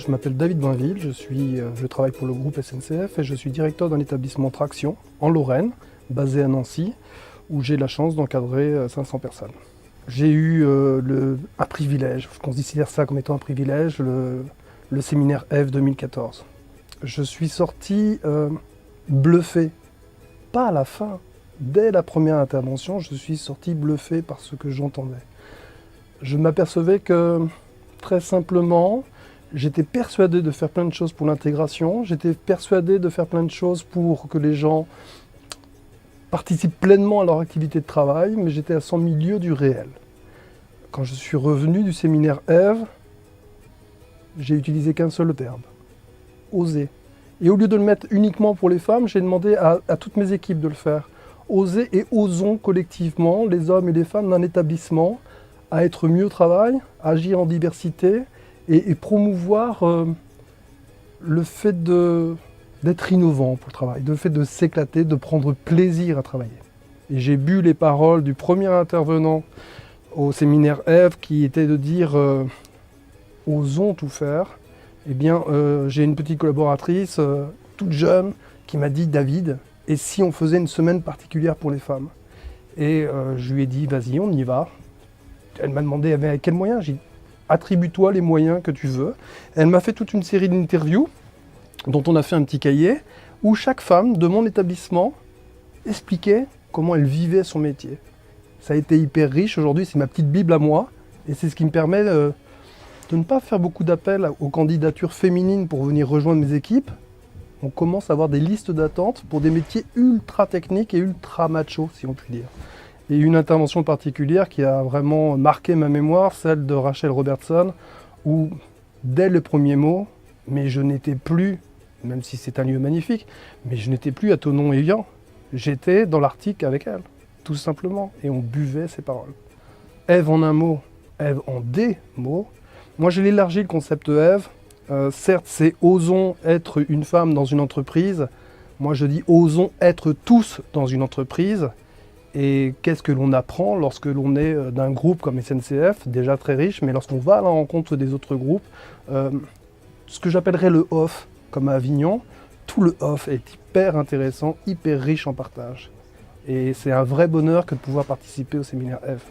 Je m'appelle David Bainville, je travaille pour le groupe SNCF et je suis directeur d'un établissement Traction en Lorraine, basé à Nancy, où j'ai la chance d'encadrer 500 personnes. J'ai eu un privilège, je considère ça comme étant un privilège, le séminaire Eve 2014. Je suis sorti bluffé, pas à la fin, dès la première intervention, je suis sorti bluffé par ce que j'entendais. Je m'apercevais que, très simplement, j'étais persuadé de faire plein de choses pour l'intégration, j'étais persuadé de faire plein de choses pour que les gens participent pleinement à leur activité de travail, mais j'étais à 100 milieux du réel. Quand je suis revenu du séminaire Eve, j'ai utilisé qu'un seul terme, oser. Et au lieu de le mettre uniquement pour les femmes, j'ai demandé à toutes mes équipes de le faire. Oser et osons collectivement, les hommes et les femmes d'un établissement, à être mieux au travail, agir en diversité et promouvoir le fait d'être innovant pour le travail, le fait de s'éclater, de prendre plaisir à travailler. Et j'ai bu les paroles du premier intervenant au séminaire Eve qui était de dire osons tout faire. Eh bien, j'ai une petite collaboratrice toute jeune qui m'a dit David, et si on faisait une semaine particulière pour les femmes? Et je lui ai dit vas-y, on y va. Elle m'a demandé avec quels moyens. J'ai dit attribue-toi les moyens que tu veux. Elle m'a fait toute une série d'interviews dont on a fait un petit cahier où chaque femme de mon établissement expliquait comment elle vivait son métier. Ça a été hyper riche. Aujourd'hui, c'est ma petite Bible à moi et c'est ce qui me permet de ne pas faire beaucoup d'appels aux candidatures féminines pour venir rejoindre mes équipes. On commence à avoir des listes d'attente pour des métiers ultra techniques et ultra machos, si on peut dire. Et une intervention particulière qui a vraiment marqué ma mémoire, celle de Rachel Robertson, où dès le premier mot, mais je n'étais plus, même si c'est un lieu magnifique, mais je n'étais plus à Thonon-Évian. J'étais dans l'Arctique avec elle, tout simplement, et on buvait ses paroles. Ève en un mot, Ève en des mots. Moi, j'ai élargi le concept Ève. Certes, c'est osons être une femme dans une entreprise. Moi, je dis osons être tous dans une entreprise. Et qu'est-ce que l'on apprend lorsque l'on est d'un groupe comme SNCF, déjà très riche, mais lorsqu'on va à la rencontre des autres groupes, ce que j'appellerais le off, comme à Avignon, tout le off est hyper intéressant, hyper riche en partage. Et c'est un vrai bonheur que de pouvoir participer au séminaire Eve.